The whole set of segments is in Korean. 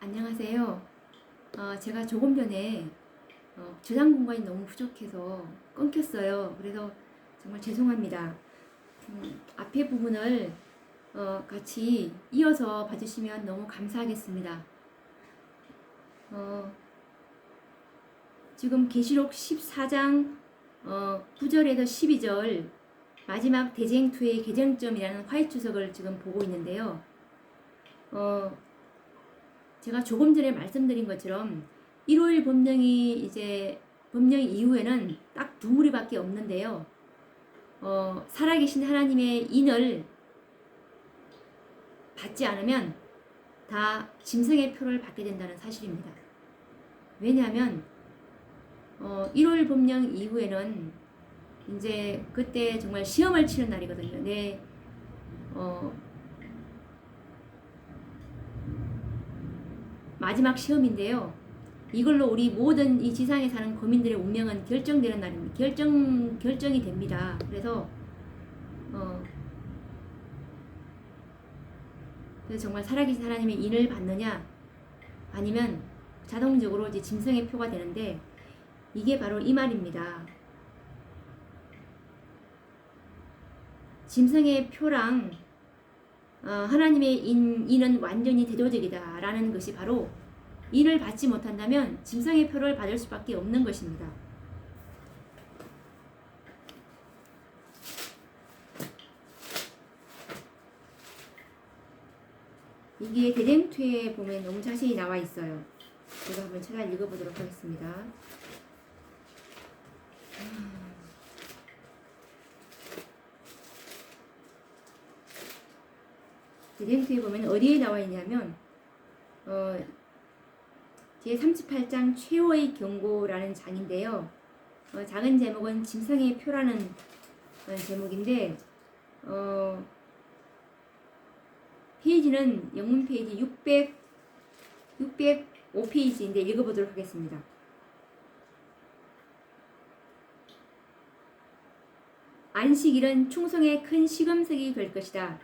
안녕하세요. 제가 조금 전에 저장 공간이 너무 부족해서 끊겼어요. 그래서 정말 죄송합니다. 앞에 부분을 같이 이어서 봐주시면 너무 감사하겠습니다. 지금 계시록 14장 9절에서 12절 마지막 대쟁투의 개정점이라는 화이트 주석을 지금 보고 있는데요. 제가 조금 전에 말씀드린 것처럼 일요일 법령이 법령 이후에는 딱 두 무리밖에 없는데요. 살아계신 하나님의 인을 받지 않으면 다 짐승의 표를 받게 된다는 사실입니다. 왜냐하면 일요일 법령 이후에는 이제 그때 정말 시험을 치는 날이거든요. 마지막 시험인데요. 이걸로 우리 모든 이 지상에 사는 거민들의 운명은 결정되는 날입니다. 결정이 됩니다. 그래서 정말 살아계신 하나님의 인을 받느냐 아니면 자동적으로 이제 짐승의 표가 되는데 이게 바로 이 말입니다. 짐승의 표랑 하나님의 인은 완전히 대조적이다 라는 것이 바로 인을 받지 못한다면 짐승의 표를 받을 수밖에 없는 것입니다. 이게 대쟁투에 보면 너무 자세히 나와 있어요. 제가 한번 찾아 읽어보도록 하겠습니다. 대쟁투에 보면 어디에 나와 있냐면 제38장 최후의 경고라는 장인데요. 작은 제목은 짐승의 표라는 제목인데 페이지는 영문 페이지 605페이지인데 읽어보도록 하겠습니다. 안식일은 충성의 큰 시금석이 될 것이다.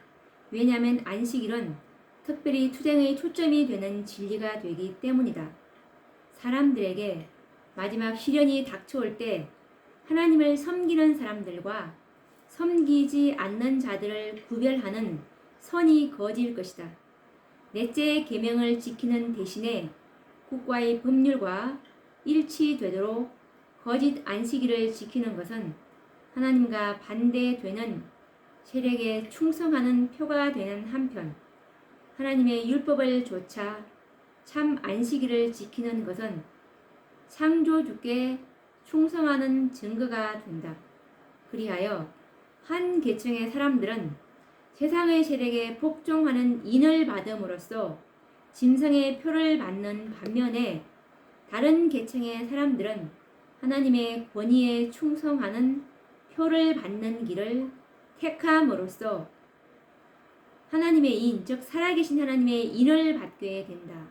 왜냐하면 안식일은 특별히 투쟁의 초점이 되는 진리가 되기 때문이다. 사람들에게 마지막 시련이 닥쳐올 때 하나님을 섬기는 사람들과 섬기지 않는 자들을 구별하는 선이 거질 것이다. 넷째 계명을 지키는 대신에 국가의 법률과 일치되도록 거짓 안식일을 지키는 것은 하나님과 반대되는 세력에 충성하는 표가 되는 한편 하나님의 율법을 조차 참 안식일을 지키는 것은 창조주께 충성하는 증거가 된다. 그리하여 한 계층의 사람들은 세상의 세력에 복종하는 인을 받음으로써 짐승의 표를 받는 반면에 다른 계층의 사람들은 하나님의 권위에 충성하는 표를 받는 길을 택함으로써 하나님의 인, 즉 살아계신 하나님의 인을 받게 된다.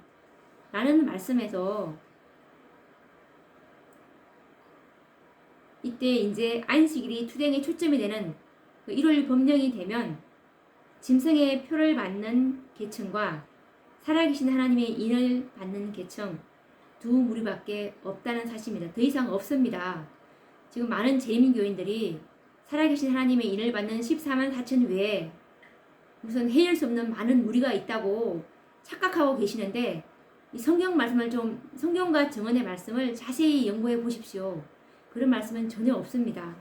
라는 말씀에서 이때 이제 안식일이 투쟁의 초점이 되는 일요일 법령이 되면 짐승의 표를 받는 계층과 살아계신 하나님의 인을 받는 계층 두 무리밖에 없다는 사실입니다. 더 이상 없습니다. 지금 많은 재림교인들이 살아계신 하나님의 인을 받는 14만 4천 외에 무슨 헤아릴 수 없는 많은 무리가 있다고 착각하고 계시는데 이 성경과 정언의 말씀을 자세히 연구해 보십시오. 그런 말씀은 전혀 없습니다.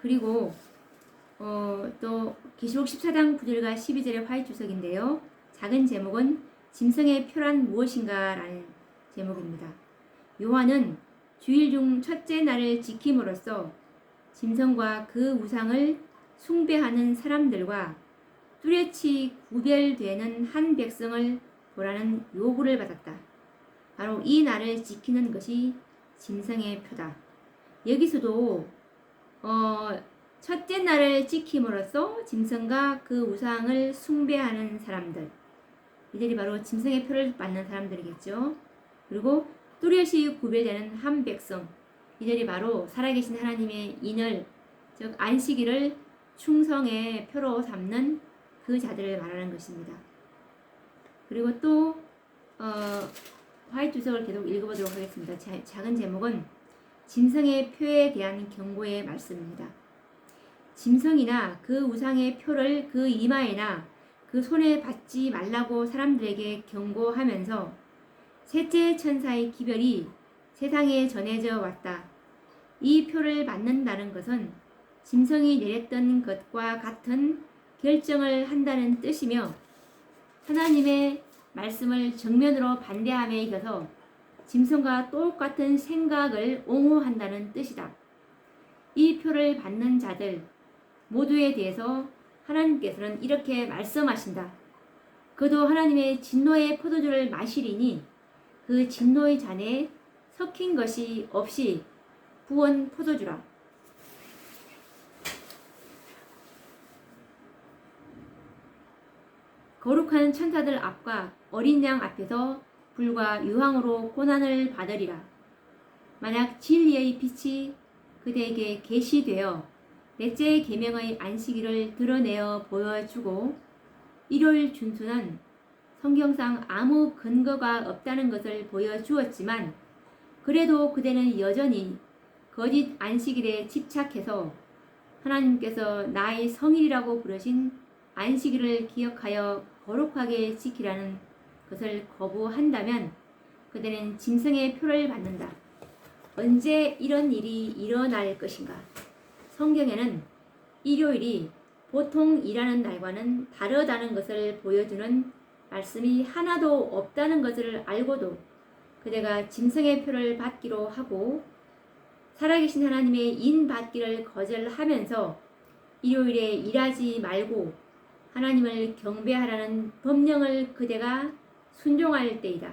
그리고 또 계시록 14장 9절과 12절의 화이트 주석인데요. 작은 제목은 짐승의 표란 무엇인가 라는 제목입니다. 요한은 주일 중 첫째 날을 지킴으로써 짐승과 그 우상을 숭배하는 사람들과 뚜렷이 구별되는 한 백성을 보라는 요구를 받았다. 바로 이 날을 지키는 것이 짐승의 표다. 여기서도 첫째 날을 지킴으로써 짐승과 그 우상을 숭배하는 사람들, 이들이 바로 짐승의 표를 받는 사람들이겠죠. 그리고 뚜렷이 구별되는 한 백성, 이들이 바로 살아계신 하나님의 인을, 즉 안식일을 충성의 표로 삼는 그 자들을 말하는 것입니다. 그리고 또 화이트 주석을 계속 읽어보도록 하겠습니다. 작은 제목은 짐승의 표에 대한 경고의 말씀입니다. 짐승이나 그 우상의 표를 그 이마에나 그 손에 받지 말라고 사람들에게 경고하면서 셋째 천사의 기별이 세상에 전해져 왔다. 이 표를 받는다는 것은 짐승이 내렸던 것과 같은 결정을 한다는 뜻이며 하나님의 말씀을 정면으로 반대함에 있어서 짐승과 똑같은 생각을 옹호한다는 뜻이다. 이 표를 받는 자들 모두에 대해서 하나님께서는 이렇게 말씀하신다. 그도 하나님의 진노의 포도주를 마시리니 그 진노의 잔에 섞인 것이 없이 부은 포도주라. 거룩한 천사들 앞과 어린 양 앞에서 불과 유황으로 고난을 받으리라. 만약 진리의 빛이 그대에게 계시되어 넷째 계명의 안식일을 드러내어 보여주고 일요일 준수는 성경상 아무 근거가 없다는 것을 보여주었지만 그래도 그대는 여전히 거짓 안식일에 집착해서 하나님께서 나의 성일이라고 부르신 안식일을 기억하여 거룩하게 지키라는 것을 거부한다면 그대는 짐승의 표를 받는다. 언제 이런 일이 일어날 것인가? 성경에는 일요일이 보통 일하는 날과는 다르다는 것을 보여주는 말씀이 하나도 없다는 것을 알고도 그대가 짐승의 표를 받기로 하고 살아계신 하나님의 인 받기를 거절하면서 일요일에 일하지 말고 하나님을 경배하라는 법령을 그대가 순종할 때이다.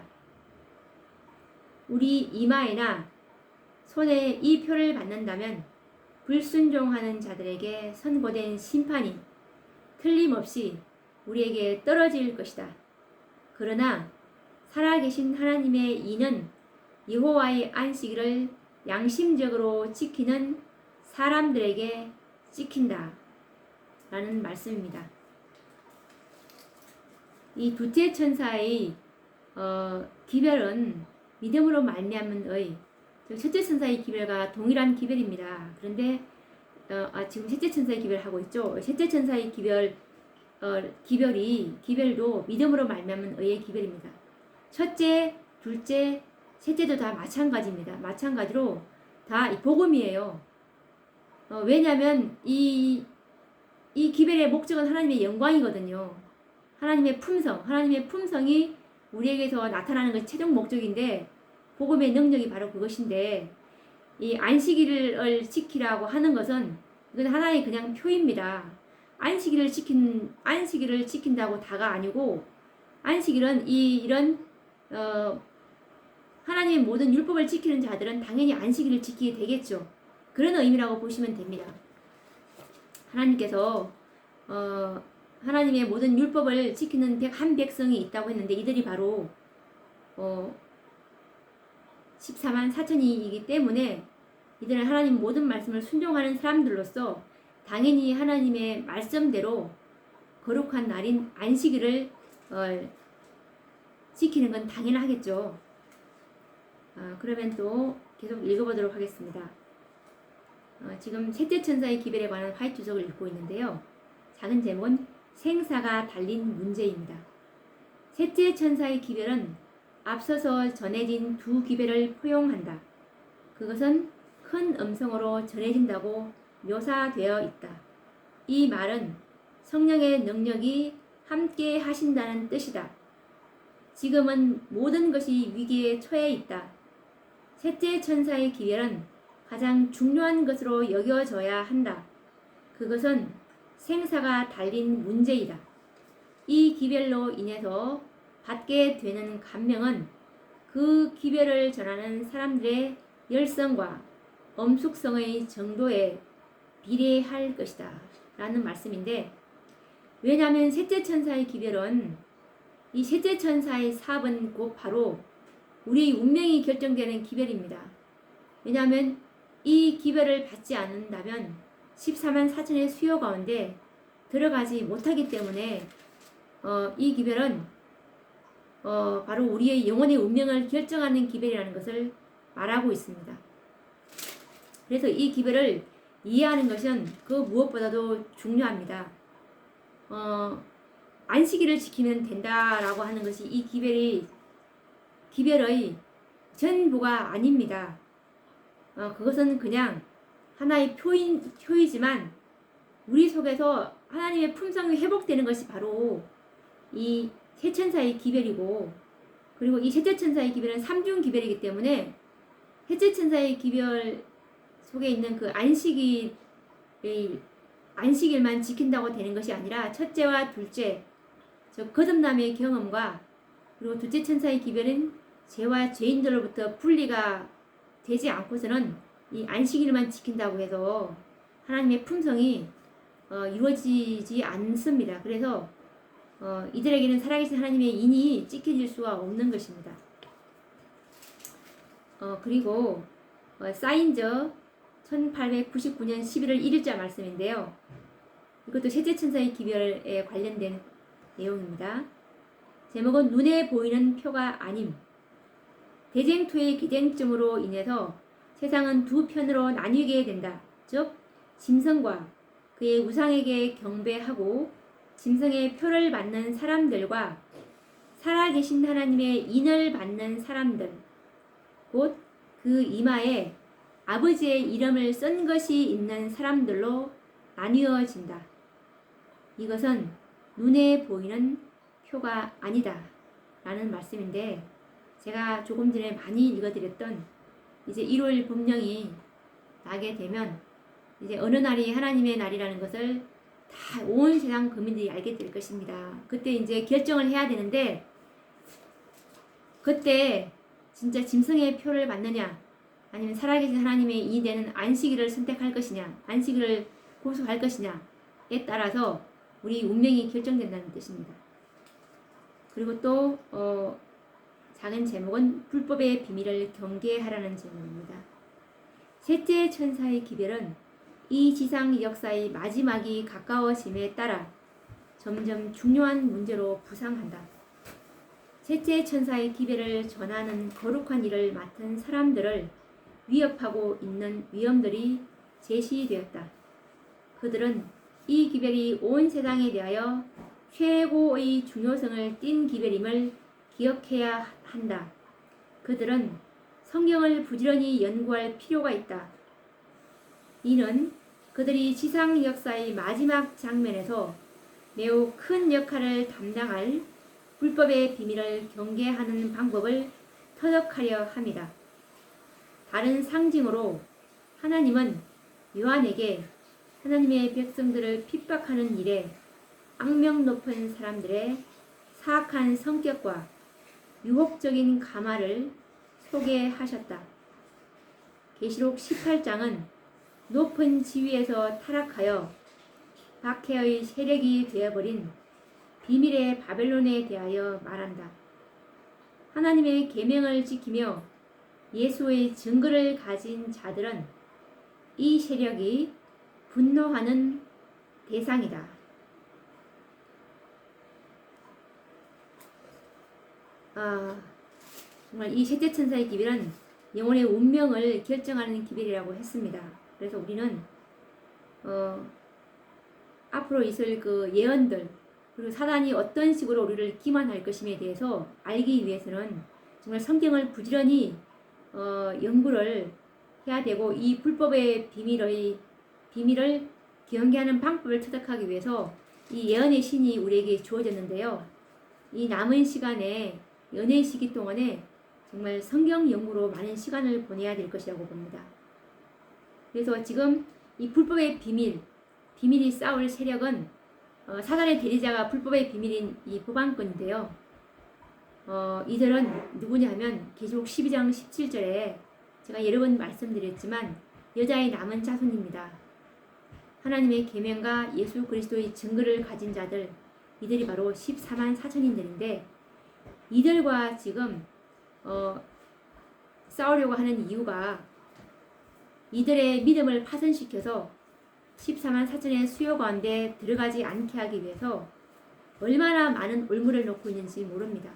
우리 이마에나 손에 이 표를 받는다면 불순종하는 자들에게 선고된 심판이 틀림없이 우리에게 떨어질 것이다. 그러나 살아계신 하나님의 이는 여호와의 안식일을 양심적으로 지키는 사람들에게 지킨다. 라는 말씀입니다. 이 둘째 천사의 기별은 믿음으로 말미암은의 첫째 천사의 기별과 동일한 기별입니다. 그런데 지금 셋째 천사의 기별하고 있죠. 셋째 천사의 기별도 믿음으로 말미암은 의의 기별입니다. 첫째, 둘째, 셋째도 다 마찬가지입니다. 마찬가지로 다 복음이에요. 왜냐하면 이 기별의 목적은 하나님의 영광이거든요. 하나님의 품성이 우리에게서 나타나는 것이 최종 목적인데 복음의 능력이 바로 그것인데 이 안식일을 지키라고 하는 것은 이건 하나의 그냥 표입니다. 안식일을 지킨다고 다가 아니고 안식일은 이런 하나님의 모든 율법을 지키는 자들은 당연히 안식일을 지키게 되겠죠. 그런 의미라고 보시면 됩니다. 하나님께서 하나님의 모든 율법을 지키는 한 백성이 있다고 했는데 이들이 바로 14만 4천이기 때문에 이들은 하나님 모든 말씀을 순종하는 사람들로서 당연히 하나님의 말씀대로 거룩한 날인 안식일을 지키는 건 당연하겠죠. 그러면 또 계속 읽어보도록 하겠습니다. 지금 셋째 천사의 기별에 관한 화이트 주석을 읽고 있는데요. 작은 제목은 생사가 달린 문제입니다. 셋째 천사의 기별은 앞서서 전해진 두 기별을 포용한다. 그것은 큰 음성으로 전해진다고 묘사되어 있다. 이 말은 성령의 능력이 함께 하신다는 뜻이다. 지금은 모든 것이 위기에 처해 있다. 셋째 천사의 기별은 가장 중요한 것으로 여겨져야 한다. 그것은 생사가 달린 문제이다. 이 기별로 인해서 받게 되는 감명은 그 기별을 전하는 사람들의 열성과 엄숙성의 정도에 비례할 것이다. 라는 말씀인데 왜냐하면 셋째 천사의 기별은 이 셋째 천사의 사업은 곧 바로 우리의 운명이 결정되는 기별입니다. 왜냐하면 이 기별을 받지 않는다면 14만 4천의 수요 가운데 들어가지 못하기 때문에 이 기별은 바로 우리의 영혼의 운명을 결정하는 기별이라는 것을 말하고 있습니다. 그래서 이 기별을 이해하는 것은 그 무엇보다도 중요합니다. 안식일을 지키면 된다라고 하는 것이 이 기별의 전부가 아닙니다. 그것은 그냥 하나의 표이지만 우리 속에서 하나님의 품성이 회복되는 것이 바로 이 세천사의 기별이고, 그리고 이 셋째 천사의 기별은 삼중 기별이기 때문에 셋째 천사의 기별 속에 있는 그 안식일만 지킨다고 되는 것이 아니라 첫째와 둘째, 저 거듭남의 경험과 그리고 둘째 천사의 기별은 죄와 죄인들로부터 분리가 되지 않고서는 이 안식일만 지킨다고 해서 하나님의 품성이 이루어지지 않습니다. 그래서 이들에게는 살아계신 하나님의 인이 지켜질 수가 없는 것입니다. 그리고 사인저 1899년 11월 1일자 말씀인데요. 이것도 셋째 천사의 기별에 관련된 내용입니다. 제목은 눈에 보이는 표가 아님. 대쟁투의 기쟁점으로 인해서 세상은 두 편으로 나뉘게 된다. 즉 짐승과 그의 우상에게 경배하고 짐승의 표를 받는 사람들과 살아계신 하나님의 인을 받는 사람들, 곧 그 이마에 아버지의 이름을 쓴 것이 있는 사람들로 나뉘어진다. 이것은 눈에 보이는 표가 아니다 라는 말씀인데, 제가 조금 전에 많이 읽어드렸던 이제 1월 법령이 나게 되면 이제 어느 날이 하나님의 날이라는 것을 다 온 세상 국민들이 알게 될 것입니다. 그때 이제 결정을 해야 되는데, 그때 진짜 짐승의 표를 받느냐 아니면 살아계신 하나님의 이 되는 안식일을 선택할 것이냐, 안식일을 고수할 것이냐에 따라서 우리 운명이 결정된다는 뜻입니다. 그리고 또 작은 제목은 불법의 비밀을 경계하라는 제목입니다. 셋째 천사의 기별은 이 지상 역사의 마지막이 가까워짐에 따라 점점 중요한 문제로 부상한다. 셋째 천사의 기별을 전하는 거룩한 일을 맡은 사람들을 위협하고 있는 위험들이 제시되었다. 그들은 이 기별이 온 세상에 대하여 최고의 중요성을 띈 기별임을 기억해야 한다. 그들은 성경을 부지런히 연구할 필요가 있다. 이는 그들이 지상 역사의 마지막 장면에서 매우 큰 역할을 담당할 불법의 비밀을 경계하는 방법을 터득하려 합니다. 다른 상징으로 하나님은 요한에게 하나님의 백성들을 핍박하는 일에 악명 높은 사람들의 사악한 성격과 유혹적인 가마를 소개하셨다. 계시록 18장은 높은 지위에서 타락하여 박해의 세력이 되어버린 비밀의 바벨론에 대하여 말한다. 하나님의 계명을 지키며 예수의 증거를 가진 자들은 이 세력이 분노하는 대상이다. 정말 이 셋째 천사의 기별은 영혼의 운명을 결정하는 기별이라고 했습니다. 그래서 우리는 앞으로 있을 그 예언들, 그리고 사단이 어떤 식으로 우리를 기만할 것임에 대해서 알기 위해서는 정말 성경을 부지런히 연구를 해야 되고, 이 불법의 비밀을 경계하는 방법을 터득하기 위해서 이 예언의 신이 우리에게 주어졌는데요. 이 남은 시간에, 연애 시기 동안에 정말 성경 연구로 많은 시간을 보내야 될 것이라고 봅니다. 그래서 지금 이 불법의 비밀이 싸울 세력은 사단의 대리자가 불법의 비밀인 이 법안권인데요. 이들은 누구냐 하면 계시록 12장 17절에 제가 여러 번 말씀드렸지만 여자의 남은 자손입니다. 하나님의 계명과 예수 그리스도의 증거를 가진 자들, 이들이 바로 14만 4천인들인데, 이들과 지금 싸우려고 하는 이유가 이들의 믿음을 파손시켜서 14만 4천의 수요 가운데 들어가지 않게 하기 위해서 얼마나 많은 올무를 놓고 있는지 모릅니다.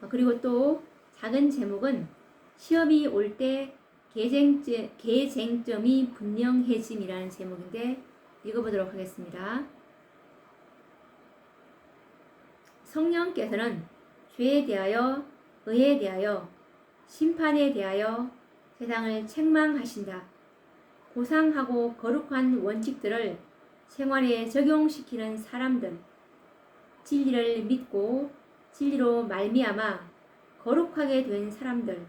그리고 또 작은 제목은 시험이 올 때 계쟁점이 분명해짐이라는 제목인데 읽어보도록 하겠습니다. 성령께서는 죄에 대하여, 의에 대하여, 심판에 대하여 세상을 책망하신다. 고상하고 거룩한 원칙들을 생활에 적용시키는 사람들, 진리를 믿고 진리로 말미암아 거룩하게 된 사람들,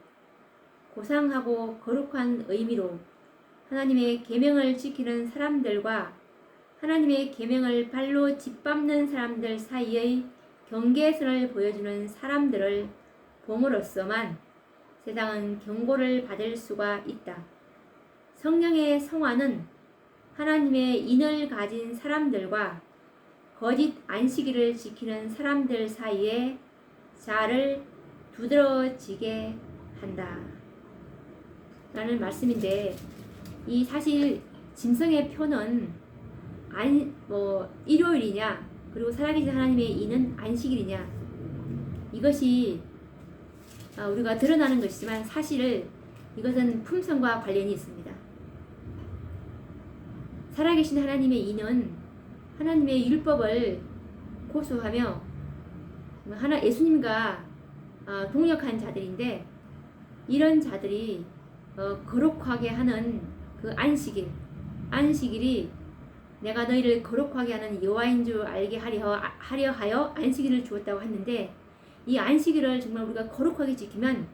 고상하고 거룩한 의미로 하나님의 계명을 지키는 사람들과 하나님의 계명을 발로 짓밟는 사람들 사이의 경계선을 보여주는 사람들을 봄으로써만 세상은 경고를 받을 수가 있다. 성령의 성화는 하나님의 인을 가진 사람들과 거짓 안식일을 지키는 사람들 사이에 자를 두드러지게 한다. 라는 말씀인데, 이 사실 짐승의 표는 일요일이냐, 그리고 살아계신 하나님의 이는 안식일이냐, 이것이 우리가 드러나는 것이지만 사실 이것은 품성과 관련이 있습니다. 살아계신 하나님의 이는 하나님의 율법을 고수하며 예수님과 동력한 자들인데, 이런 자들이 거룩하게 하는 그 안식일이 내가 너희를 거룩하게 하는 여호와인 줄 알게 하려 하여 안식일을 주었다고 했는데, 이 안식일을 정말 우리가 거룩하게 지키면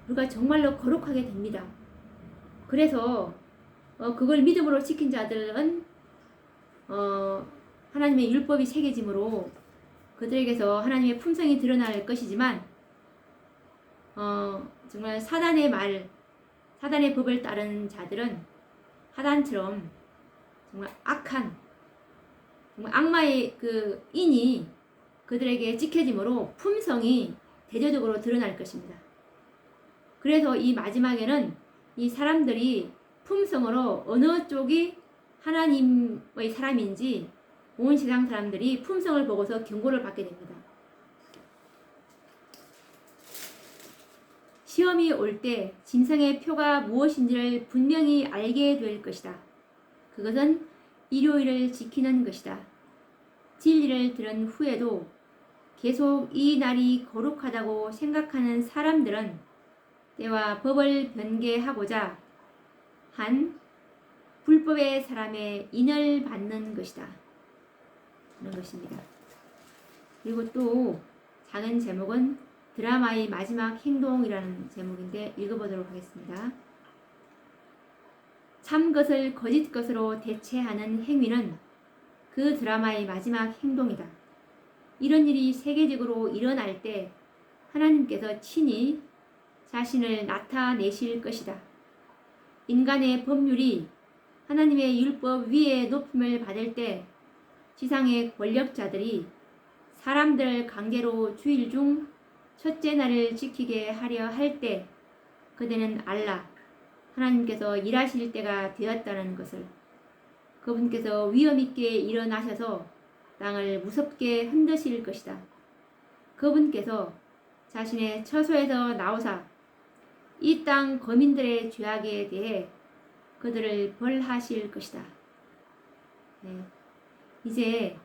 우리가 정말로 거룩하게 됩니다. 그래서 그걸 믿음으로 지킨 자들은 하나님의 율법이 새겨짐으로 그들에게서 하나님의 품성이 드러날 것이지만, 정말 사단의 법을 따르는 자들은 하단처럼 정말 악한, 정말 악마의 그 인이 그들에게 찍혀짐으로 품성이 대조적으로 드러날 것입니다. 그래서 이 마지막에는 이 사람들이 품성으로 어느 쪽이 하나님의 사람인지 온 세상 사람들이 품성을 보고서 경고를 받게 됩니다. 시험이 올 때 짐승의 표가 무엇인지를 분명히 알게 될 것이다. 그것은 일요일을 지키는 것이다. 진리를 들은 후에도 계속 이 날이 거룩하다고 생각하는 사람들은 때와 법을 변개하고자 한 불법의 사람의 인을 받는 것이다. 그런 것입니다. 그리고 또 작은 제목은 드라마의 마지막 행동이라는 제목인데 읽어보도록 하겠습니다. 참 것을 거짓 것으로 대체하는 행위는 그 드라마의 마지막 행동이다. 이런 일이 세계적으로 일어날 때 하나님께서 친히 자신을 나타내실 것이다. 인간의 법률이 하나님의 율법 위에 높임을 받을 때 지상의 권력자들이 사람들 강제로 주일 중 첫째 날을 지키게 하려 할 때 그대는 알라, 하나님께서 일하실 때가 되었다는 것을, 그분께서 위엄있게 일어나셔서 땅을 무섭게 흔드실 것이다. 그분께서 자신의 처소에서 나오사 이 땅 거민들의 죄악에 대해 그들을 벌하실 것이다. 네. 이제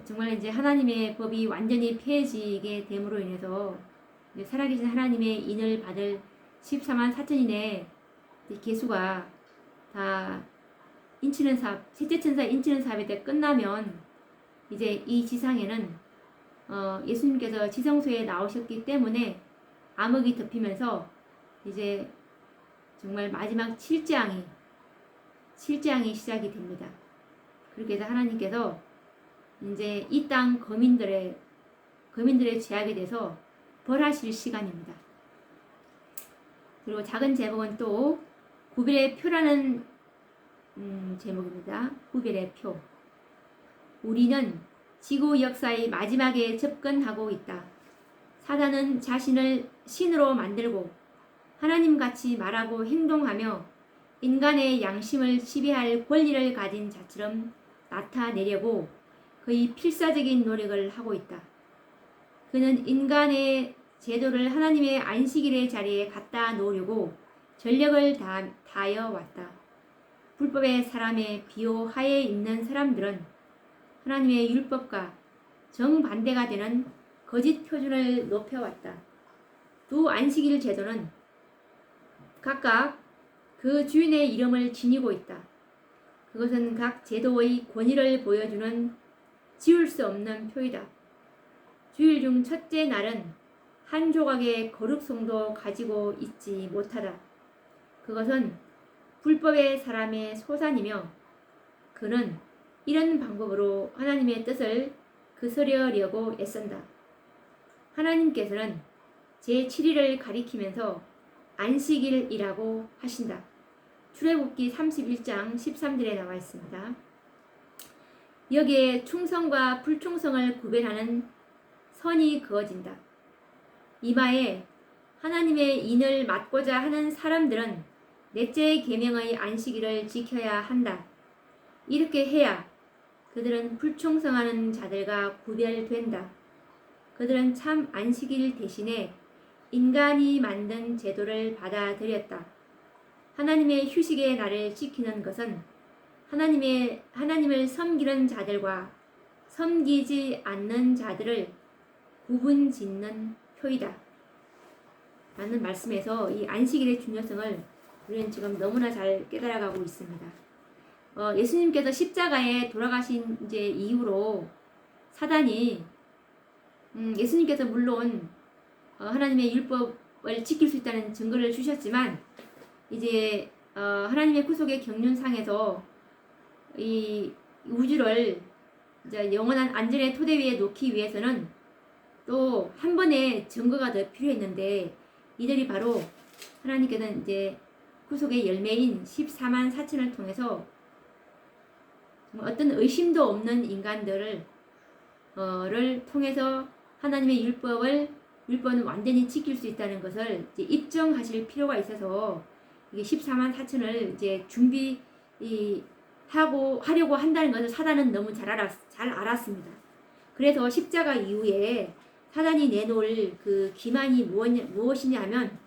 정말 이제 하나님의 법이 완전히 폐해지게 됨으로 인해서 살아계신 하나님의 인을 받을 14만 4천인의 계수가 다 인치는 사업, 셋째 천사 인치는 사업이 때 끝나면 이제 이 지상에는 예수님께서 지성소에 나오셨기 때문에 암흑이 덮이면서 이제 정말 마지막 7재앙이 시작이 됩니다. 그렇게 해서 하나님께서 이제 이 땅 거민들의 죄악에 대해서 벌하실 시간입니다. 그리고 작은 제목은 또 구별의 표라는 제목입니다. 구별의 표. 우리는 지구 역사의 마지막에 접근하고 있다. 사단은 자신을 신으로 만들고 하나님같이 말하고 행동하며 인간의 양심을 지배할 권리를 가진 자처럼 나타내려고 거의 필사적인 노력을 하고 있다. 그는 인간의 제도를 하나님의 안식일의 자리에 갖다 놓으려고 전력을 다하여 왔다. 불법의 사람의 비호하에 있는 사람들은 하나님의 율법과 정반대가 되는 거짓 표준을 높여왔다. 두 안식일 제도는 각각 그 주인의 이름을 지니고 있다. 그것은 각 제도의 권위를 보여주는 지울 수 없는 표이다. 주일 중 첫째 날은 한 조각의 거룩성도 가지고 있지 못하다. 그것은 불법의 사람의 소산이며 그는 이런 방법으로 하나님의 뜻을 거스르려고 애쓴다. 하나님께서는 제7일을 가리키면서 안식일이라고 하신다. 출애굽기 31장 13절에 나와 있습니다. 여기에 충성과 불충성을 구별하는 선이 그어진다. 이마에 하나님의 인을 맡고자 하는 사람들은 넷째 계명의 안식일을 지켜야 한다. 이렇게 해야 그들은 불충성하는 자들과 구별된다. 그들은 참 안식일 대신에 인간이 만든 제도를 받아들였다. 하나님의 휴식의 날을 지키는 것은 하나님을 섬기는 자들과 섬기지 않는 자들을 구분짓는 표이다. 라는 말씀에서 이 안식일의 중요성을 우리는 지금 너무나 잘 깨달아가고 있습니다. 예수님께서 십자가에 돌아가신 이제 이후로 사단이 예수님께서 물론 하나님의 율법을 지킬 수 있다는 증거를 주셨지만 이제 하나님의 구속의 경륜상에서 이 우주를 이제 영원한 안전의 토대 위에 놓기 위해서는 또 한 번의 증거가 더 필요했는데 이들이 바로 하나님께서는 이제 구속의 열매인 14만 4천을 통해서 어떤 의심도 없는 인간들을 통해서 하나님의 율법은 완전히 지킬 수 있다는 것을 이제 입증하실 필요가 있어서 이게 14만 4천을 이제 하려고 한다는 것을 사단은 너무 잘 알았습니다. 그래서 십자가 이후에 사단이 내놓을 그 기만이 무엇이냐 하면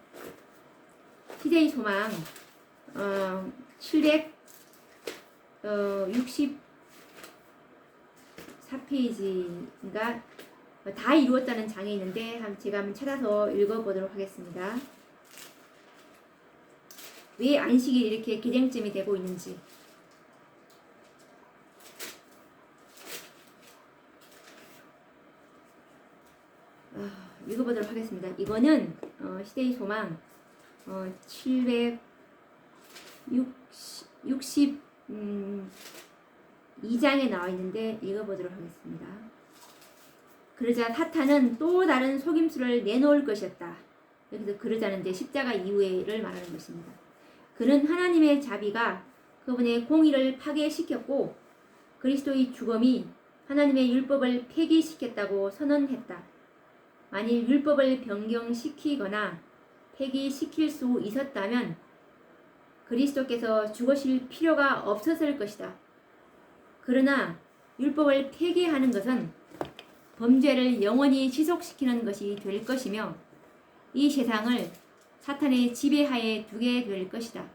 시대의 소망 764페이지인가 다 이루었다는 장에 있는데 제가 한번 찾아서 읽어보도록 하겠습니다. 왜 안식이 이렇게 개쟁점이 되고 있는지. 읽어보도록 하겠습니다. 이거는 시대의 소망 762장에 나와 있는데 읽어보도록 하겠습니다. 그러자 사탄은 또 다른 속임수를 내놓을 것이었다. 여기서 그러자는 이제 십자가 이후에를 말하는 것입니다. 그는 하나님의 자비가 그분의 공의를 파괴시켰고 그리스도의 죽음이 하나님의 율법을 폐기시켰다고 선언했다. 만일 율법을 변경시키거나 폐기시킬 수 있었다면 그리스도께서 죽으실 필요가 없었을 것이다. 그러나 율법을 폐기하는 것은 범죄를 영원히 지속시키는 것이 될 것이며 이 세상을 사탄의 지배하에 두게 될 것이다.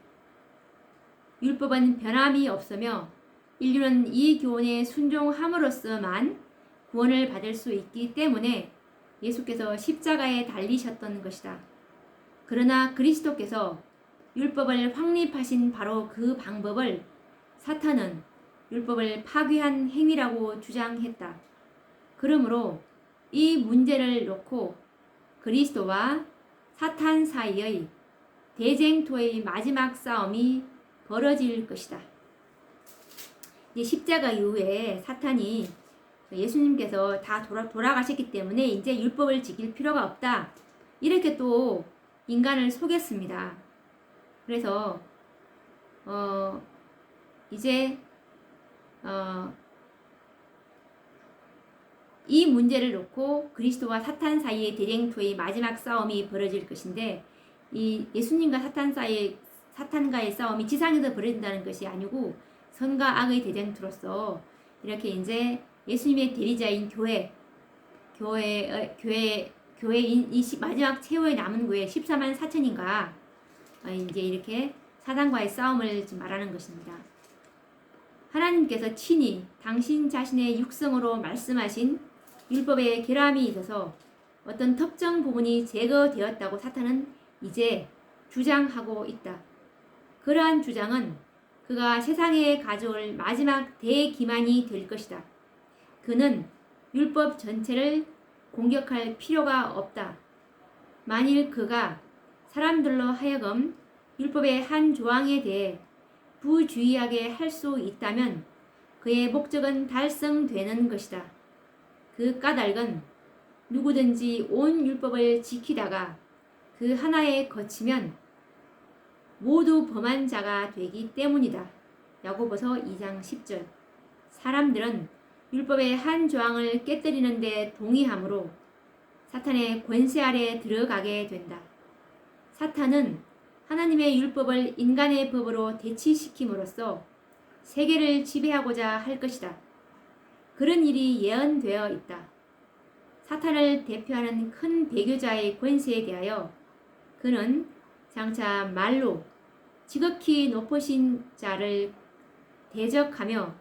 율법은 변함이 없으며 인류는 이 교훈에 순종함으로써만 구원을 받을 수 있기 때문에 예수께서 십자가에 달리셨던 것이다. 그러나 그리스도께서 율법을 확립하신 바로 그 방법을 사탄은 율법을 파괴한 행위라고 주장했다. 그러므로 이 문제를 놓고 그리스도와 사탄 사이의 대쟁토의 마지막 싸움이 벌어질 것이다. 이제 십자가 이후에 사탄이 예수님께서 다 돌아가셨기 때문에 이제 율법을 지킬 필요가 없다. 이렇게 또 인간을 속였습니다. 그래서 이제 이 문제를 놓고 그리스도와 사탄 사이의 대쟁토의 마지막 싸움이 벌어질 것인데 이 예수님과 사탄 사이의 사탄과의 싸움이 지상에서 벌어진다는 것이 아니고 선과 악의 대쟁투로서 이렇게 이제 예수님의 대리자인 교회인 이 마지막 최후의 남은 교회 14만 4천인가 이제 이렇게 사단과의 싸움을 지금 말하는 것입니다. 하나님께서 친히 당신 자신의 육성으로 말씀하신 율법에 결함이 있어서 어떤 특정 부분이 제거되었다고 사탄은 이제 주장하고 있다. 그러한 주장은 그가 세상에 가져올 마지막 대기만이 될 것이다. 그는 율법 전체를 공격할 필요가 없다. 만일 그가 사람들로 하여금 율법의 한 조항에 대해 부주의하게 할 수 있다면 그의 목적은 달성되는 것이다. 그 까닭은 누구든지 온 율법을 지키다가 그 하나에 거치면 모두 범한 자가 되기 때문이다. 야고보서 2장 10절. 사람들은 율법의 한 조항을 깨뜨리는 데 동의하므로 사탄의 권세 아래 들어가게 된다. 사탄은 하나님의 율법을 인간의 법으로 대치시킴으로써 세계를 지배하고자 할 것이다. 그런 일이 예언되어 있다. 사탄을 대표하는 큰 배교자의 권세에 대하여 그는 장차 말로 지극히 높으신 자를 대적하며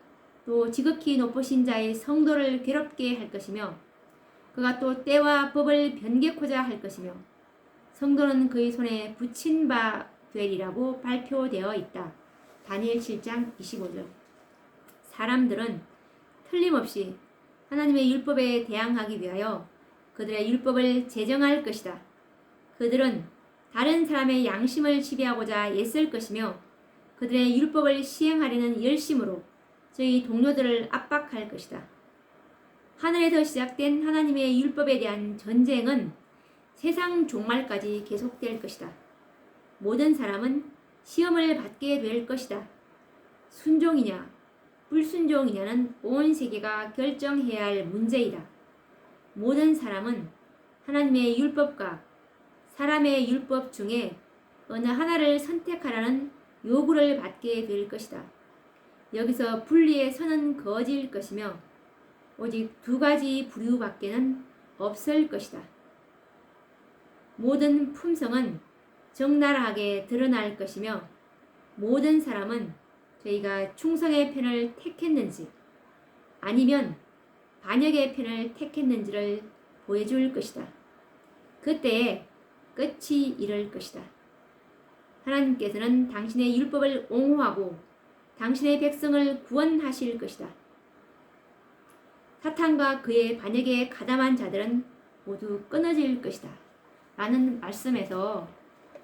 또 지극히 높으신 자의 성도를 괴롭게 할 것이며 그가 또 때와 법을 변개코자 할 것이며 성도는 그의 손에 붙인 바 되리라고 발표되어 있다. 다니엘 7장 25절. 사람들은 틀림없이 하나님의 율법에 대항하기 위하여 그들의 율법을 제정할 것이다. 그들은 다른 사람의 양심을 지배하고자 애쓸 것이며 그들의 율법을 시행하려는 열심으로 저희 동료들을 압박할 것이다. 하늘에서 시작된 하나님의 율법에 대한 전쟁은 세상 종말까지 계속될 것이다. 모든 사람은 시험을 받게 될 것이다. 순종이냐 불순종이냐는 온 세계가 결정해야 할 문제이다. 모든 사람은 하나님의 율법과 사람의 율법 중에 어느 하나를 선택하라는 요구를 받게 될 것이다. 여기서 분리의 선은 거질 것이며 오직 두 가지 부류밖에는 없을 것이다. 모든 품성은 적나라하게 드러날 것이며 모든 사람은 저희가 충성의 편을 택했는지 아니면 반역의 편을 택했는지를 보여줄 것이다. 그때에 끝이 이를 것이다. 하나님께서는 당신의 율법을 옹호하고 당신의 백성을 구원하실 것이다. 사탄과 그의 반역에 가담한 자들은 모두 끊어질 것이다. 라는 말씀에서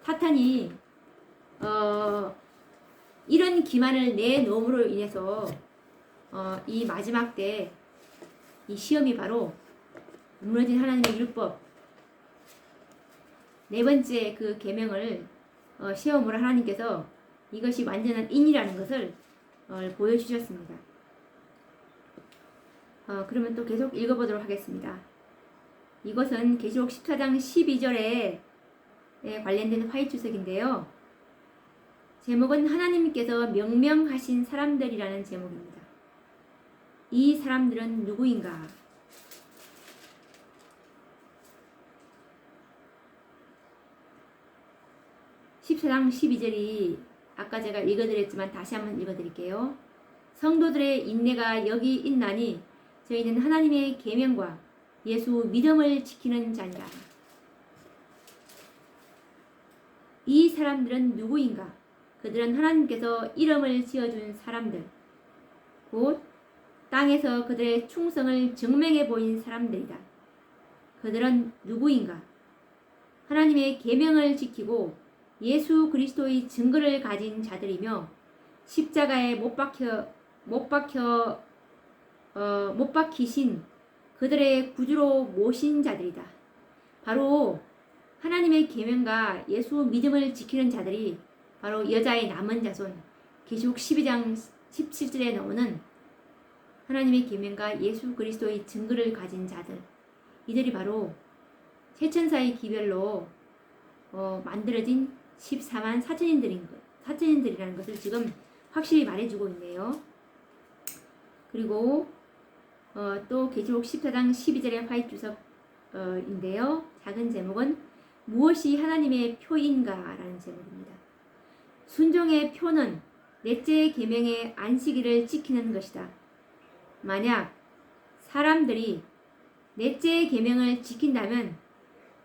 사탄이 이런 기만을 내놓음으로 인해서 이 마지막 때 이 시험이 바로 무너진 하나님의 율법 네 번째 그 계명을 시험으로 하나님께서 이것이 완전한 인이라는 것을 보여주셨습니다. 그러면 또 계속 읽어보도록 하겠습니다. 이것은 계시록 14장 12절에 관련된 화이주석인데요. 제목은 하나님께서 명명하신 사람들이라는 제목입니다. 이 사람들은 누구인가? (14장 12절이) 아까 제가 읽어드렸지만 다시 한번 읽어드릴게요. 성도들의 인내가 여기 있나니 저희는 하나님의 계명과 예수 믿음을 지키는 자니라. 이 사람들은 누구인가? 그들은 하나님께서 이름을 지어준 사람들, 곧 땅에서 그들의 충성을 증명해 보인 사람들이다. 그들은 누구인가? 하나님의 계명을 지키고 예수 그리스도의 증거를 가진 자들이며 십자가에 못 박히신 그들의 구주로 모신 자들이다. 바로 하나님의 계명과 예수 믿음을 지키는 자들이 바로 여자의 남은 자손 계시록 12장 17절에 나오는 하나님의 계명과 예수 그리스도의 증거를 가진 자들, 이들이 바로 세천사의 기별로 만들어진 14만 4천인들인 것. 사천인들이라는 것을 지금 확실히 말해주고 있네요. 그리고 또 계시록 14장 12절의 화이트 주석인데요. 작은 제목은 무엇이 하나님의 표인가? 라는 제목입니다. 순종의 표는 넷째 계명의 안식일을 지키는 것이다. 만약 사람들이 넷째 계명을 지킨다면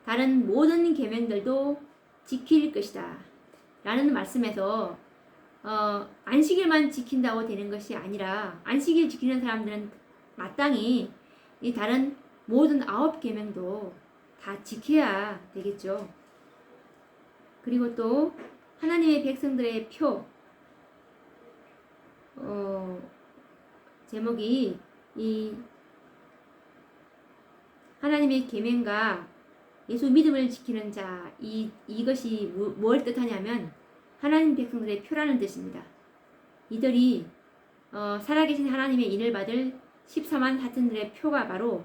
다른 모든 계명들도 지킬 것이다. 라는 말씀에서 안식일만 지킨다고 되는 것이 아니라 안식일 지키는 사람들은 마땅히 이 다른 모든 9계명도 다 지켜야 되겠죠. 그리고 또 하나님의 백성들의 표 제목이 이 하나님의 계명과 예수 믿음을 지키는 자 이것이 뭘 뜻하냐면 하나님 백성들의 표라는 뜻입니다. 이들이 살아계신 하나님의 인을 받을 14만 4천들의 표가 바로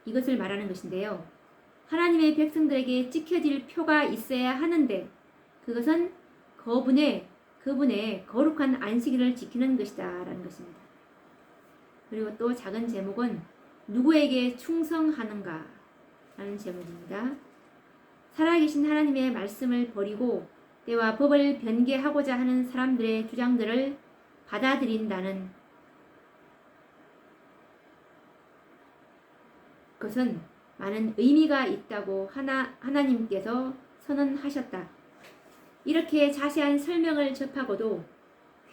이것을 말하는 것인데요. 하나님의 백성들에게 지켜질 표가 있어야 하는데 그것은 그분의 거룩한 안식일을 지키는 것이다 라는 것입니다. 그리고 또 작은 제목은 누구에게 충성하는가 라는 제목입니다. 살아계신 하나님의 말씀을 버리고 때와 법을 변개하고자 하는 사람들의 주장들을 받아들인다는 것은 많은 의미가 있다고 하나님께서 선언하셨다. 이렇게 자세한 설명을 접하고도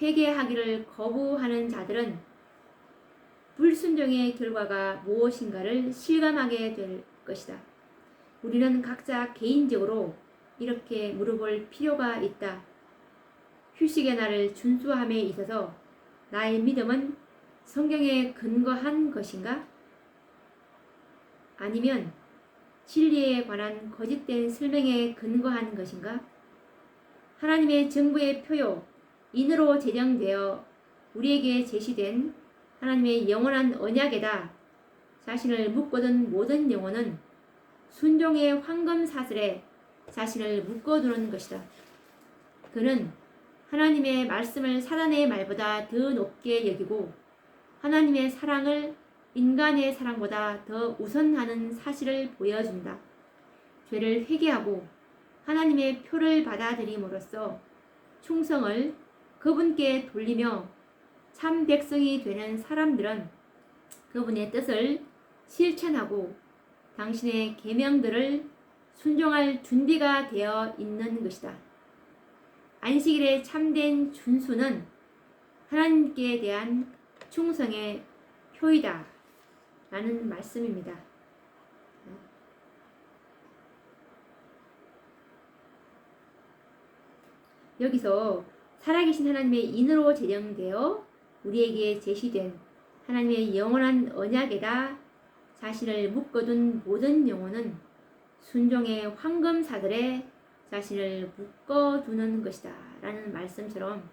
회개하기를 거부하는 자들은 불순종의 결과가 무엇인가를 실감하게 될 것이다. 우리는 각자 개인적으로 이렇게 물어볼 필요가 있다. 휴식의 날을 준수함에 있어서 나의 믿음은 성경에 근거한 것인가? 아니면 진리에 관한 거짓된 설명에 근거한 것인가? 하나님의 정부의 표요, 인으로 제정되어 우리에게 제시된 하나님의 영원한 언약에다 자신을 묶어둔 모든 영혼은 순종의 황금사슬에 자신을 묶어두는 것이다. 그는 하나님의 말씀을 사단의 말보다 더 높게 여기고 하나님의 사랑을 인간의 사랑보다 더 우선하는 사실을 보여준다. 죄를 회개하고 하나님의 표를 받아들임으로써 충성을 그분께 돌리며 참 백성이 되는 사람들은 그분의 뜻을 실천하고 당신의 계명들을 순종할 준비가 되어 있는 것이다. 안식일의 참된 준수는 하나님께 대한 충성의 표이다 라는 말씀입니다. 여기서 살아계신 하나님의 인으로 제정되어 우리에게 제시된 하나님의 영원한 언약에다 자신을 묶어둔 모든 영혼은 순종의 황금사들에 자신을 묶어두는 것이다 라는 말씀처럼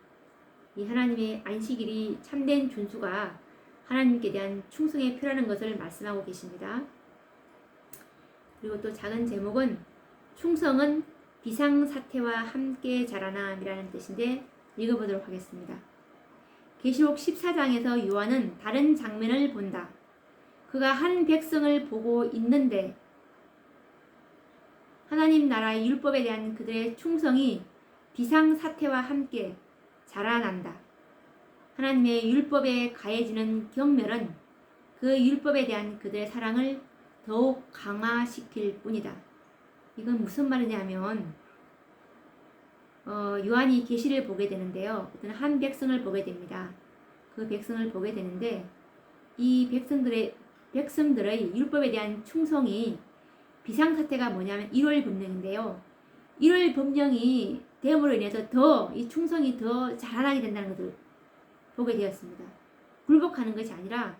이 하나님의 안식일이 참된 준수가 하나님께 대한 충성의 표라는 것을 말씀하고 계십니다. 그리고 또 작은 제목은 충성은 비상사태와 함께 자라남이라는 뜻인데 읽어보도록 하겠습니다. 계시록 14장에서 요한은 다른 장면을 본다. 그가 한 백성을 보고 있는데 하나님 나라의 율법에 대한 그들의 충성이 비상사태와 함께 자라난다. 하나님의 율법에 가해지는 경멸은 그 율법에 대한 그들의 사랑을 더욱 강화시킬 뿐이다. 이건 무슨 말이냐면 요한이 계시를 보게 되는데요. 어떤 한 백성을 보게 됩니다. 그 백성을 보게 되는데 이 백성들의 율법에 대한 충성이 비상사태가 뭐냐면 1월 법령인데요. 1월 법령이 됨으로 인해서 더 이 충성이 더 자라나게 된다는 것을 보게 되었습니다. 굴복하는 것이 아니라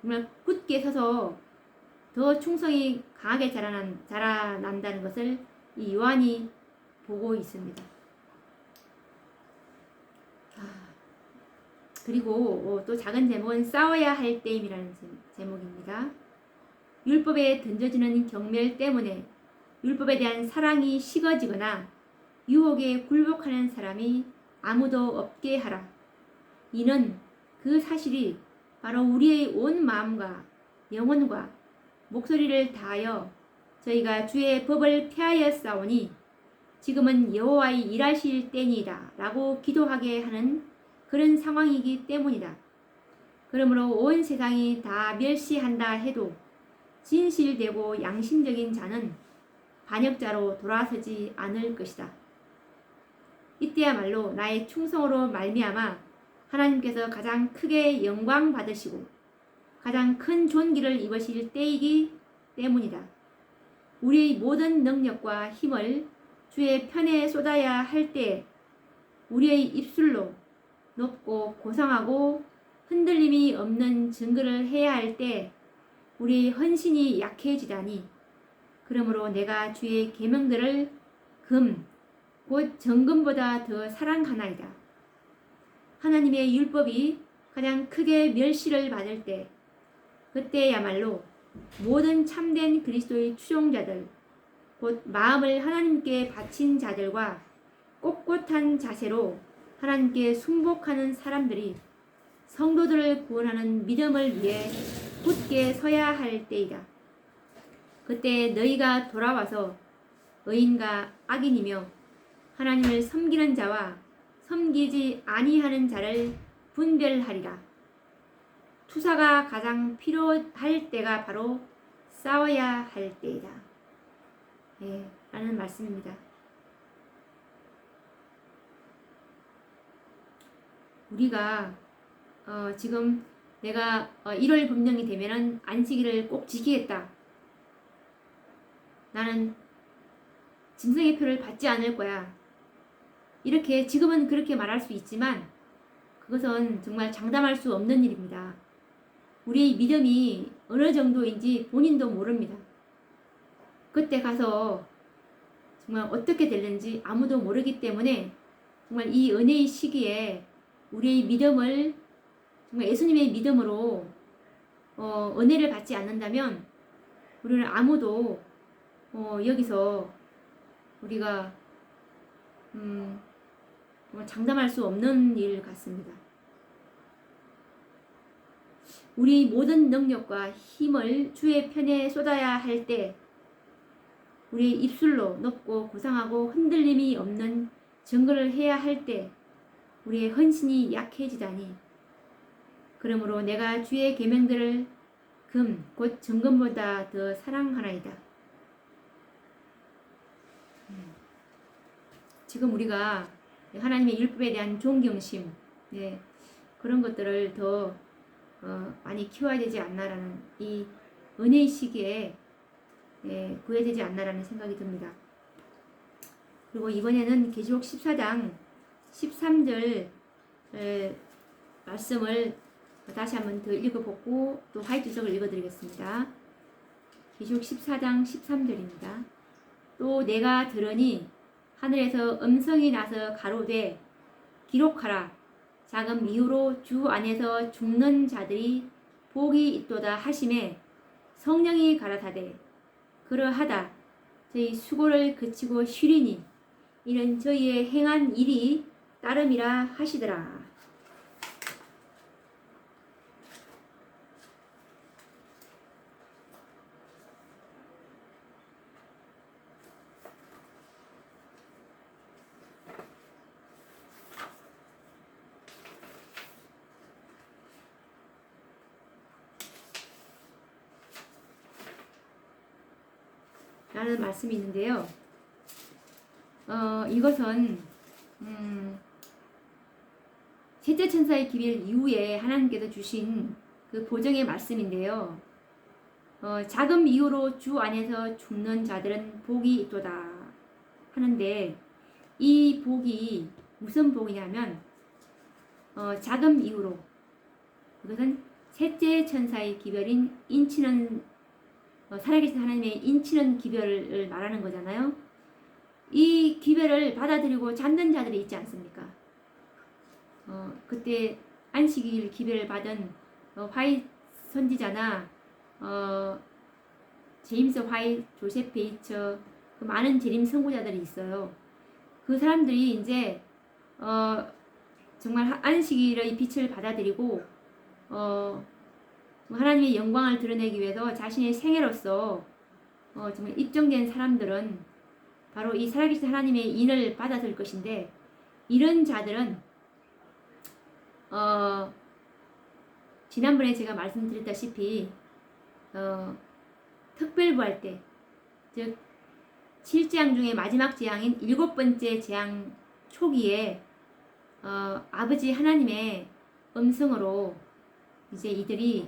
정말 굳게 서서 더 충성이 강하게 자라난다는 것을 이 요한이 보고 있습니다. 그리고 또 작은 제목은 싸워야 할 때임이라는 제목입니다. 율법에 던져지는 경멸 때문에 율법에 대한 사랑이 식어지거나 유혹에 굴복하는 사람이 아무도 없게 하라. 이는 그 사실이 바로 우리의 온 마음과 영혼과 목소리를 다하여 저희가 주의 법을 폐하였사오니 지금은 여호와의 일하실 때니이다 라고 기도하게 하는 그런 상황이기 때문이다. 그러므로 온 세상이 다 멸시한다 해도 진실되고 양심적인 자는 반역자로 돌아서지 않을 것이다. 이때야말로 나의 충성으로 말미암아 하나님께서 가장 크게 영광 받으시고 가장 큰 존귀를 입으실 때이기 때문이다. 우리의 모든 능력과 힘을 주의 편에 쏟아야 할 때 우리의 입술로 높고 고상하고 흔들림이 없는 증거를 해야 할 때 우리의 헌신이 약해지다니 그러므로 내가 주의 계명들을 금 곧 정금보다 더 사랑하나이다. 하나님의 율법이 가장 크게 멸시를 받을 때 그때야말로 모든 참된 그리스도의 추종자들 곧 마음을 하나님께 바친 자들과 꼿꼿한 자세로 하나님께 순복하는 사람들이 성도들을 구원하는 믿음을 위해 굳게 서야 할 때이다. 그때 너희가 돌아와서 의인과 악인이며 하나님을 섬기는 자와 섬기지 아니하는 자를 분별하리라. 투사가 가장 필요할 때가 바로 싸워야 할 때이다. 라는 말씀입니다. 우리가 지금 내가 1월 법령이 되면은 안식일을 꼭 지키겠다. 나는 짐승의 표를 받지 않을 거야. 이렇게 지금은 그렇게 말할 수 있지만 그것은 정말 장담할 수 없는 일입니다. 우리의 믿음이 어느 정도인지 본인도 모릅니다. 그때 가서 정말 어떻게 될는지 아무도 모르기 때문에 정말 이 은혜의 시기에 우리의 믿음을 정말 예수님의 믿음으로 은혜를 받지 않는다면 우리는 아무도 여기서 우리가 장담할 수 없는 일 같습니다. 우리 모든 능력과 힘을 주의 편에 쏟아야 할 때 우리의 입술로 높고 고상하고 흔들림이 없는 증거를 해야 할 때 우리의 헌신이 약해지다니 그러므로 내가 주의 계명들을 금 곧 정금보다 더 사랑하나이다. 지금 우리가 하나님의 율법에 대한 존경심 그런 것들을 더 많이 키워야 되지 않나라는 이 은혜의 시기에 구해야 되지 않나라는 생각이 듭니다. 그리고 이번에는 계시록 14장 13절 말씀을 다시 한번 더 읽어보고 또 화이트석을 읽어드리겠습니다. 계시록 14장 13절입니다. 또 내가 들으니 하늘에서 음성이 나서 가로되 기록하라. 자금 이후로 주 안에서 죽는 자들이 복이 있도다 하심에 성령이 가라사대 그러하다 저희 수고를 그치고 쉬리니 이는 저희의 행한 일이 따름이라 하시더라. 라는 말씀이 있는데요. 이것은 셋째 천사의 기별 이후에 하나님께서 주신 그 보정의 말씀인데요. 자금 이후로 주 안에서 죽는 자들은 복이 있도다 하는데 이 복이 무슨 복이냐면 자금 이후로 그것은 셋째 천사의 기별인 인치는 살아계신 하나님의 인치는 기별을 말하는 거잖아요. 이 기별을 받아들이고 잠든 자들이 있지 않습니까? 그때 안식일 기별을 받은 화이트 선지자나 제임스 화이트, 조셉 베이처 그 많은 재림 선구자들이 있어요. 그 사람들이 이제 정말 안식일의 빛을 받아들이고 하나님의 영광을 드러내기 위해서 자신의 생애로서 정말 입증된 사람들은 바로 이 살아계신 하나님의 인을 받아들 것인데, 이런 자들은 지난번에 제가 말씀드렸다시피 특별부활 때, 즉 7재앙 중에 마지막 재앙인 7번째 재앙 초기에 아버지 하나님의 음성으로 이제 이들이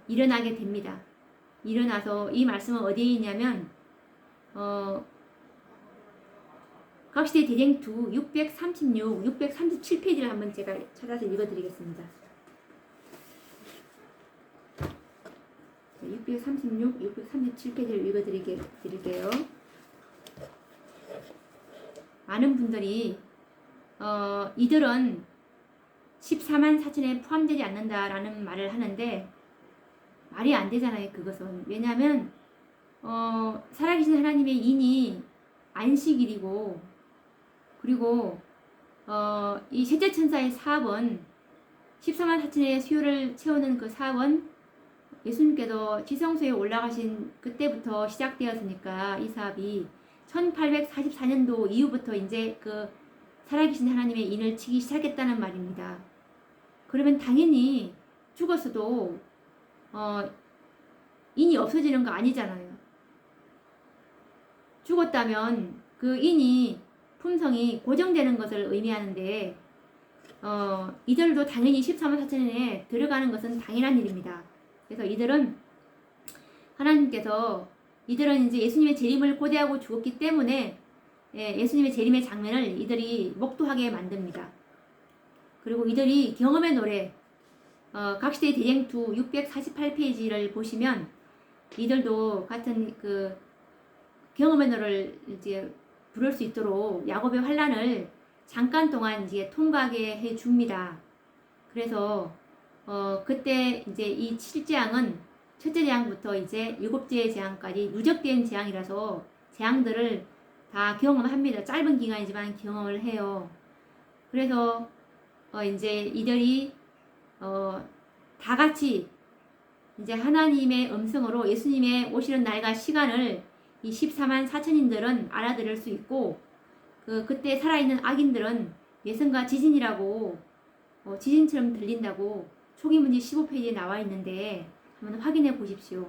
일어나게 됩니다. 일어나서, 이 말씀은 어디에 있냐면 각시대 대쟁투 636, 637페이지를 한번 제가 찾아서 읽어드리겠습니다. 636, 637페이지를 읽어드릴게요. 많은 분들이 이들은 14만 4천에 포함되지 않는다라는 말을 하는데, 말이 안 되잖아요. 그것은. 왜냐하면 살아계신 하나님의 인이 안식일이고, 그리고 이 셋째 천사의 사업은 14만 4천의 수요를 채우는 그 사업은 예수님께서 지성소에 올라가신 그때부터 시작되었으니까, 이 사업이 1844년도 이후부터 이제 그 살아계신 하나님의 인을 치기 시작했다는 말입니다. 그러면 당연히 죽었어도 인이 없어지는 거 아니잖아요. 죽었다면 그 인이, 품성이 고정되는 것을 의미하는데 이들도 당연히 14만 4천년에 들어가는 것은 당연한 일입니다. 그래서 이들은 하나님께서, 이들은 이제 예수님의 재림을 고대하고 죽었기 때문에 예수님의 재림의 장면을 이들이 목도하게 만듭니다. 그리고 이들이 경험의 노래, 각시대 대쟁투 648페이지를 보시면 이들도 같은 그 경험의 노래를 이제 부를 수 있도록 야곱의 환란을 잠깐 동안 이제 통과하게 해 줍니다. 그래서 그때 이제 이 7재앙은 첫째 재앙부터 이제 7째 재앙까지 누적된 재앙이라서 재앙들을 다 경험합니다. 짧은 기간이지만 경험을 해요. 그래서 이제 이들이 다 같이 이제 하나님의 음성으로 예수님의 오시는 날과 시간을 이 14만 4천인들은 알아들을 수 있고, 그때 살아있는 악인들은 예성과 지진이라고 지진처럼 들린다고 초기문제 15페이지에 나와 있는데 한번 확인해 보십시오.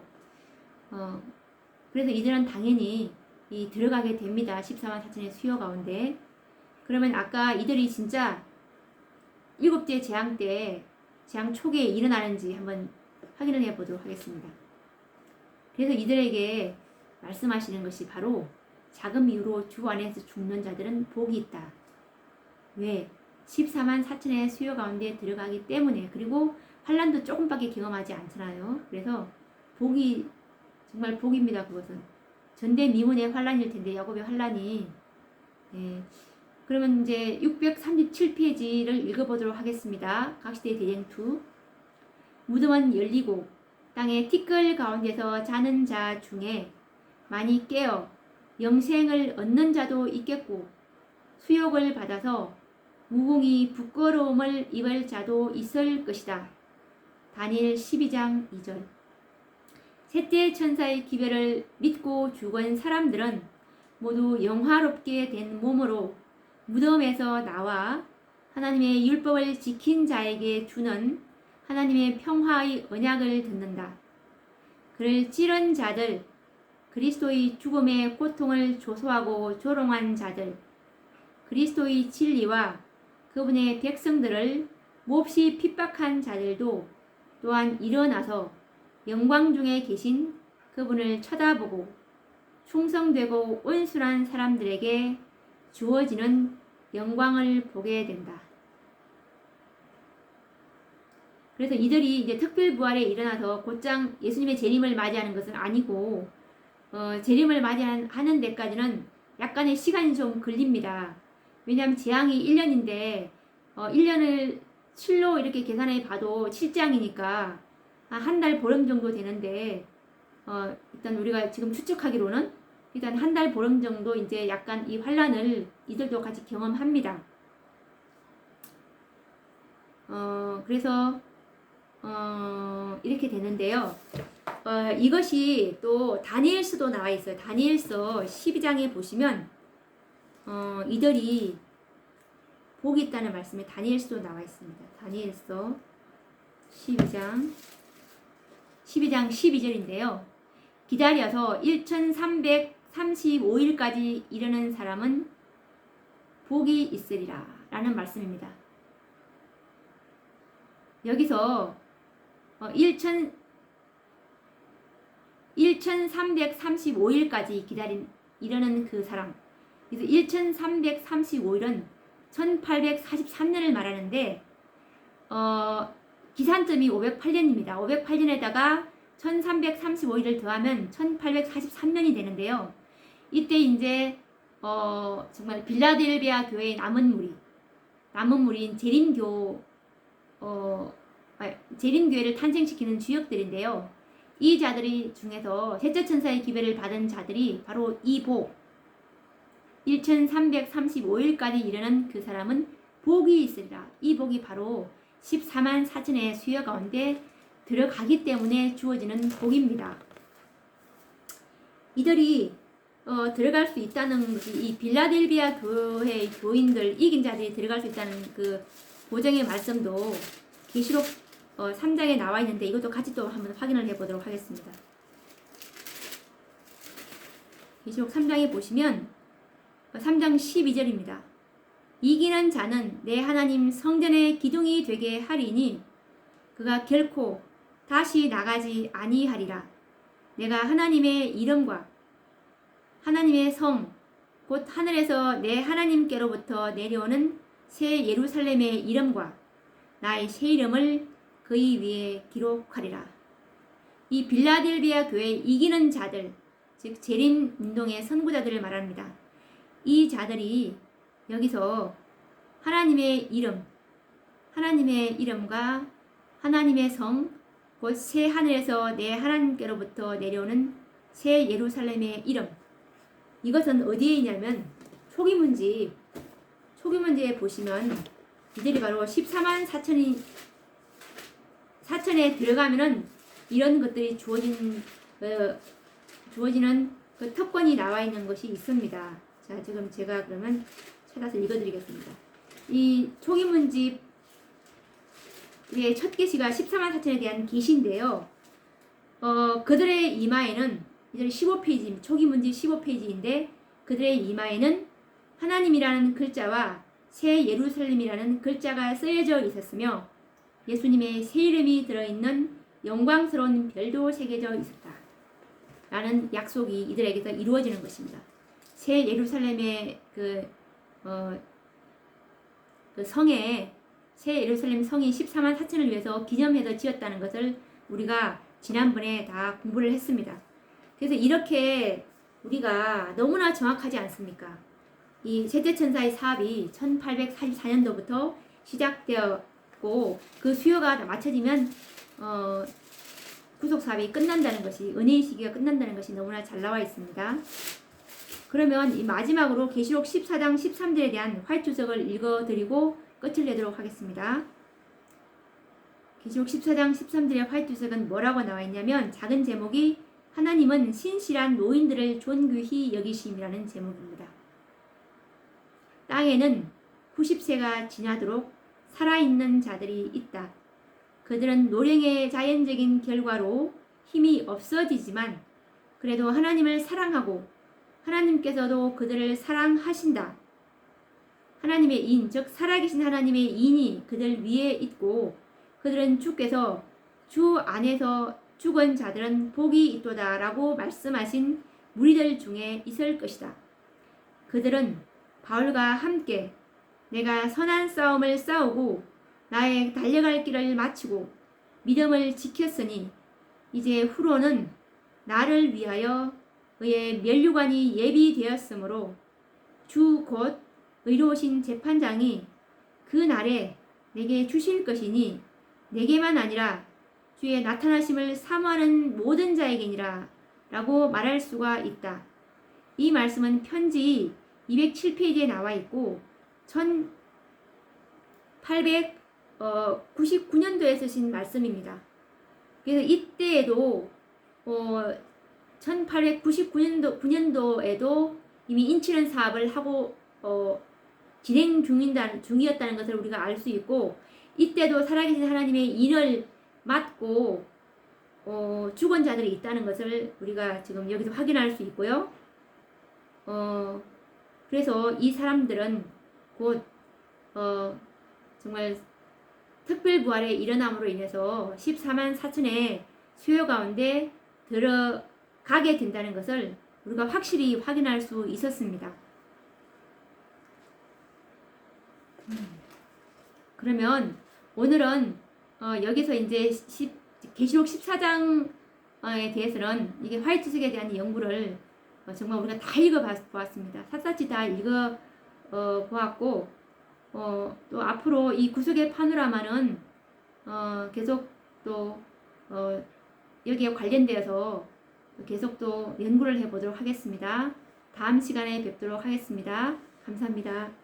그래서 이들은 당연히 들어가게 됩니다. 14만 4천의 수요 가운데. 그러면 아까 이들이 진짜 7째 재앙 때, 재앙 초기에 일어나는지 한번 확인을 해 보도록 하겠습니다. 그래서 이들에게 말씀하시는 것이 바로, 작은 이유로 주 안에서 죽는 자들은 복이 있다. 왜? 14만 4천의 수요 가운데 들어가기 때문에. 그리고 환란도 조금밖에 경험하지 않잖아요. 그래서 복이, 정말 복입니다. 그것은 전대미문의 환란일 텐데, 야곱의 환란이. 그러면 이제 637페이지를 읽어보도록 하겠습니다. 각시대 대쟁투. 무덤은 열리고 땅의 티끌 가운데서 자는 자 중에 많이 깨어 영생을 얻는 자도 있겠고, 수욕을 받아서 무궁히 부끄러움을 입을 자도 있을 것이다. 다니엘 12장 2절. 셋째 천사의 기별을 믿고 죽은 사람들은 모두 영화롭게 된 몸으로 무덤에서 나와 하나님의 율법을 지킨 자에게 주는 하나님의 평화의 언약을 듣는다. 그를 찌른 자들, 그리스도의 죽음의 고통을 조소하고 조롱한 자들, 그리스도의 진리와 그분의 백성들을 몹시 핍박한 자들도 또한 일어나서 영광 중에 계신 그분을 쳐다보고 충성되고 온순한 사람들에게 주어지는 영광을 보게 된다. 그래서 이들이 이제 특별부활에 일어나서 곧장 예수님의 재림을 맞이하는 것은 아니고, 재림을 맞이하는 데까지는 약간의 시간이 좀 걸립니다. 왜냐하면 재앙이 1년인데 1년을 7로 이렇게 계산해 봐도 7재앙이니까 한 달 보름 정도 되는데, 일단 우리가 지금 추측하기로는 일단 한 달 보름 정도 이제 약간 이 환란을 이들도 같이 경험합니다. 그래서 이렇게 되는데요. 이것이 또 다니엘서도 나와 있어요. 다니엘서 12장에 보시면 이들이 복이 있다는 말씀에 다니엘서도 나와 있습니다. 다니엘서 12장 12절인데요. 기다려서 1335일까지 이르는 사람은 복이 있으리라 라는 말씀입니다. 여기서 1335일까지 이르는 그 사람, 그래서 1335일은 1843년을 말하는데 기산점이 508년입니다. 508년에다가 1335일을 더하면 1843년이 되는데요. 이때 이제 정말 빌라델비아 교회의 남은 무리인 재림교회를 탄생시키는 주역들인데요. 이 자들이 중에서 셋째 천사의 기별을 받은 자들이 바로 이 복, 1335일까지 이르는 그 사람은 복이 있으리라. 이 복이 바로 14만 4천의 수요 가운데 들어가기 때문에 주어지는 복입니다. 이들이 들어갈 수 있다는 것이 이 빌라델비아 교회의 교인들 이긴 자들이 들어갈 수 있다는 그 보장의 말씀도 계시록 3장에 나와 있는데 이것도 같이 또 한번 확인을 해보도록 하겠습니다. 계시록 3장에 보시면 3장 12절입니다. 이기는 자는 내 하나님 성전의 기둥이 되게 하리니 그가 결코 다시 나가지 아니하리라. 내가 하나님의 이름과 하나님의 성 곧 하늘에서 내 하나님께로부터 내려오는 새 예루살렘의 이름과 나의 새 이름을 그의 위에 기록하리라. 이 빌라델비아 교회의 이기는 자들, 즉 재림 운동의 선구자들을 말합니다. 이 자들이 여기서 하나님의 이름과 하나님의 성, 곧 새 하늘에서 내 하나님께로부터 내려오는 새 예루살렘의 이름, 이것은 어디에 있냐면 초기문지에 보시면 이들이 바로 14만 4천에 들어가면은 이런 것들이 주어지는 그 특권이 나와 있는 것이 있습니다. 자, 지금 제가 그러면 찾아서 읽어드리겠습니다. 이 초기문집의 첫 계시가 14만 4천에 대한 계시인데요. 그들의 이마에는 이들 15페이지, 초기문집 15페이지인데 그들의 이마에는 하나님이라는 글자와 새 예루살렘이라는 글자가 쓰여져 있었으며 예수님의 새 이름이 들어있는 영광스러운 별도 새겨져 있었다. 라는 약속이 이들에게서 이루어지는 것입니다. 새 예루살렘의 그 성에 새 예루살렘 성이 14만 4천을 위해서 기념해서 지었다는 것을 우리가 지난번에 다 공부를 했습니다. 그래서 이렇게 우리가 너무나 정확하지 않습니까? 이 셋째 천사의 사업이 1844년도부터 시작되었고 그 수요가 맞춰지면 구속 사업이 끝난다는 것이, 은혜의 시기가 끝난다는 것이 너무나 잘 나와 있습니다. 그러면 이 마지막으로 계시록 14장 13절에 대한 화이트석을 읽어드리고 끝을 내도록 하겠습니다. 계시록 14장 13절의 화이트석은 뭐라고 나와 있냐면 작은 제목이 하나님은 신실한 노인들을 존귀히 여기심이라는 제목입니다. 땅에는 90세가 지나도록 살아있는 자들이 있다. 그들은 노령의 자연적인 결과로 힘이 없어지지만 그래도 하나님을 사랑하고 하나님께서도 그들을 사랑하신다. 하나님의 인, 즉 살아계신 하나님의 인이 그들 위에 있고 그들은 주께서 주 안에서 죽은 자들은 복이 있도다 라고 말씀하신 무리들 중에 있을 것이다. 그들은 바울과 함께 내가 선한 싸움을 싸우고 나의 달려갈 길을 마치고 믿음을 지켰으니 이제 후로는 나를 위하여 의의 면류관이 예비되었으므로 주 곧 의로우신 재판장이 그 날에 내게 주실 것이니 내게만 아니라 주의 나타나심을 사모하는 모든 자에게니라 라고 말할 수가 있다. 이 말씀은 편지 207페이지에 나와 있고 1899년도에 쓰신 말씀입니다. 그래서 이때에도 1899년도에도 이미 인치는 사업을 하고 진행 중이었다는 것을 우리가 알 수 있고, 이때도 살아계신 하나님의 인을 맡고 죽은 자들이 있다는 것을 우리가 지금 여기서 확인할 수 있고요. 그래서 이 사람들은 곧 정말 특별부활의 일어남으로 인해서 14만 4천의 수요 가운데 들어가게 된다는 것을 우리가 확실히 확인할 수 있었습니다. 그러면 오늘은 여기서 이제 계시록 14장에 대해서는 이게 화이트색에 대한 연구를 정말 우리가 다 읽어보았습니다. 샅샅이 다 읽어보았고, 또 앞으로 이 구속의 파노라마는 계속 또 여기에 관련되어서 계속 또 연구를 해보도록 하겠습니다. 다음 시간에 뵙도록 하겠습니다. 감사합니다.